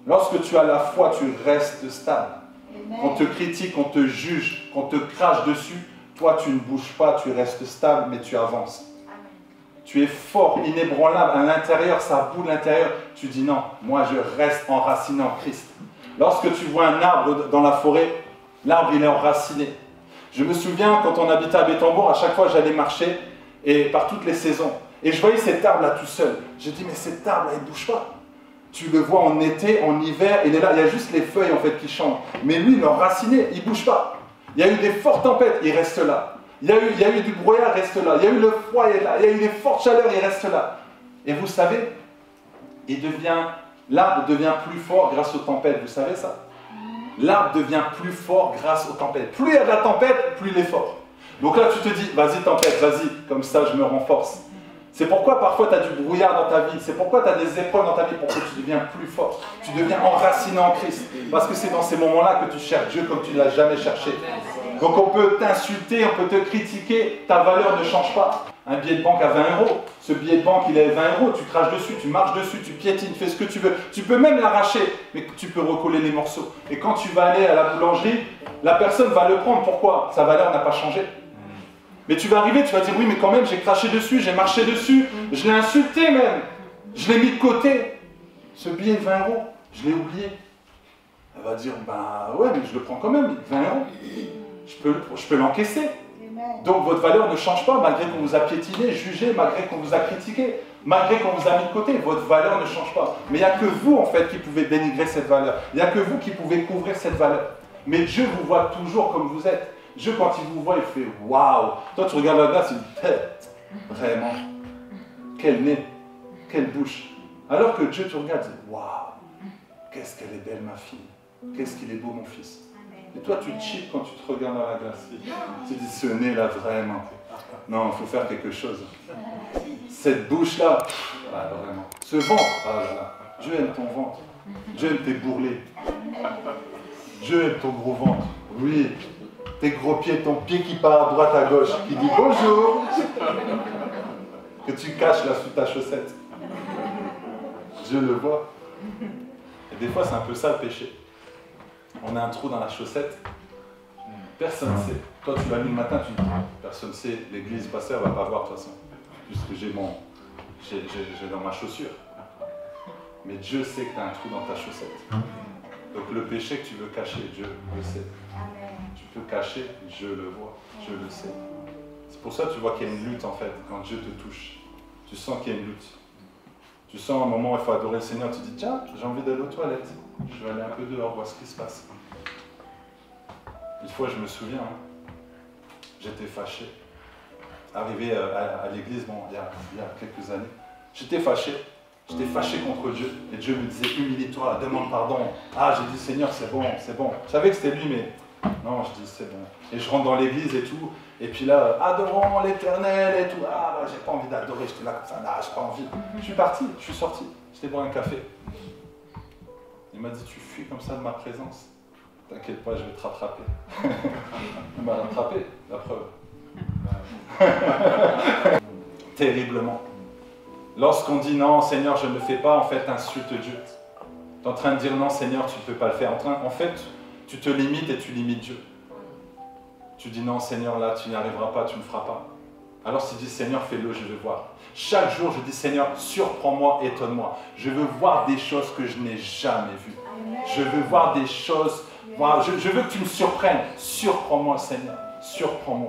Lorsque tu as la foi, tu restes stable. Qu'on te critique, qu'on te juge, qu'on te crache dessus, toi tu ne bouges pas, tu restes stable, mais tu avances. Tu es fort, inébranlable, à l'intérieur, ça bout de l'intérieur. Tu dis non, moi je reste enraciné en Christ. Lorsque tu vois un arbre dans la forêt, l'arbre il est enraciné. Je me souviens quand on habitait à Bétambourg, à chaque fois j'allais marcher, et par toutes les saisons. Et je voyais cet arbre là tout seul. J'ai dit mais cet arbre là il ne bouge pas. Tu le vois en été, en hiver, il est là, il y a juste les feuilles en fait qui changent. Mais lui il est enraciné, il ne bouge pas. Il y a eu des fortes tempêtes, il reste là. Il y a eu du brouillard, il reste là. Il y a eu le froid, il est là. Il y a eu des fortes chaleurs, il reste là. Et vous savez, l'arbre devient plus fort grâce aux tempêtes. Vous savez ça? L'arbre devient plus fort grâce aux tempêtes. Plus il y a de la tempête, plus il est fort. Donc là, tu te dis, vas-y tempête, vas-y, comme ça je me renforce. C'est pourquoi parfois tu as du brouillard dans ta vie. C'est pourquoi tu as des épreuves dans ta vie pour que tu deviens plus fort. Tu deviens enraciné en Christ. Parce que c'est dans ces moments-là que tu cherches Dieu comme tu ne l'as jamais cherché. Donc on peut t'insulter, on peut te critiquer, ta valeur ne change pas. Un billet de banque à 20 €, ce billet de banque il est 20 €, tu craches dessus, tu marches dessus, tu piétines, fais ce que tu veux. Tu peux même l'arracher, mais tu peux recoller les morceaux. Et quand tu vas aller à la boulangerie, la personne va le prendre. Pourquoi? Sa valeur n'a pas changé. Mais tu vas arriver, tu vas dire oui mais quand même j'ai craché dessus, j'ai marché dessus, je l'ai insulté même, je l'ai mis de côté. Ce billet de 20 €, je l'ai oublié. Elle va dire bah ouais mais je le prends quand même, 20 €. Je peux l'encaisser. Donc votre valeur ne change pas malgré qu'on vous a piétiné, jugé, malgré qu'on vous a critiqué, malgré qu'on vous a mis de côté. Votre valeur ne change pas. Mais il n'y a que vous en fait qui pouvez dénigrer cette valeur. Il n'y a que vous qui pouvez couvrir cette valeur. Mais Dieu vous voit toujours comme vous êtes. Dieu quand il vous voit, il fait waouh. Toi tu regardes la glace, il dit tête. Vraiment. Quel nez, quelle bouche. Alors que Dieu te regarde, il dit waouh. Qu'est-ce qu'elle est belle ma fille. Qu'est-ce qu'il est beau mon fils. Et toi, tu te chies quand tu te regardes dans la glace. Tu dis, ce nez-là, vraiment. Non, il faut faire quelque chose. Cette bouche-là, ah, vraiment. Ce ventre, ah là là. Dieu aime ton ventre. Dieu aime tes bourrelets. Dieu aime ton gros ventre. Oui. Tes gros pieds, ton pied qui part à droite, à gauche, qui dit bonjour. Que tu caches là sous ta chaussette. Dieu le voit. Et des fois, c'est un peu ça le péché. On a un trou dans la chaussette, personne ne sait. Toi, tu vas mis le matin, tu dis, personne ne sait, l'église, pasteur, ne va pas voir de toute façon, puisque j'ai dans ma chaussure. Mais Dieu sait que tu as un trou dans ta chaussette. Donc le péché que tu veux cacher, Dieu le sait. Tu peux cacher, Dieu le voit, Dieu le sait. C'est pour ça que tu vois qu'il y a une lutte en fait, quand Dieu te touche. Tu sens qu'il y a une lutte. Tu sens un moment où il faut adorer le Seigneur, tu dis, tiens, j'ai envie d'aller aux toilettes. Je vais aller un peu dehors, voir ce qui se passe. Une fois, je me souviens, j'étais fâché. Arrivé à l'église, bon, il y a quelques années, j'étais fâché contre Dieu. Et Dieu me disait, humilie-toi, demande pardon. Ah, j'ai dit, Seigneur, c'est bon, c'est bon. Je savais que c'était lui, mais non, je dis, c'est bon. Et je rentre dans l'église et tout. Et puis là, adorons l'Éternel et tout. Ah, bah, j'ai pas envie d'adorer, j'étais là comme ça, là, j'ai pas envie. Je suis parti, je suis sorti, j'étais boire un café. Il m'a dit, tu fuis comme ça de ma présence. T'inquiète pas, je vais te rattraper. Il m'a rattrapé, la preuve. Terriblement. Lorsqu'on dit non, Seigneur, je ne le fais pas, en fait, insulte Dieu. Tu es en train de dire non, Seigneur, tu ne peux pas le faire. En fait, tu te limites et tu limites Dieu. Tu dis non, Seigneur, là, tu n'y arriveras pas, tu ne le feras pas. Alors si tu dis, Seigneur, fais-le, je veux voir. Chaque jour, je dis, Seigneur, surprends-moi, étonne-moi. Je veux voir des choses que je n'ai jamais vues. Je veux voir des choses, je veux que tu me surprennes. Surprends-moi, Seigneur, surprends-moi.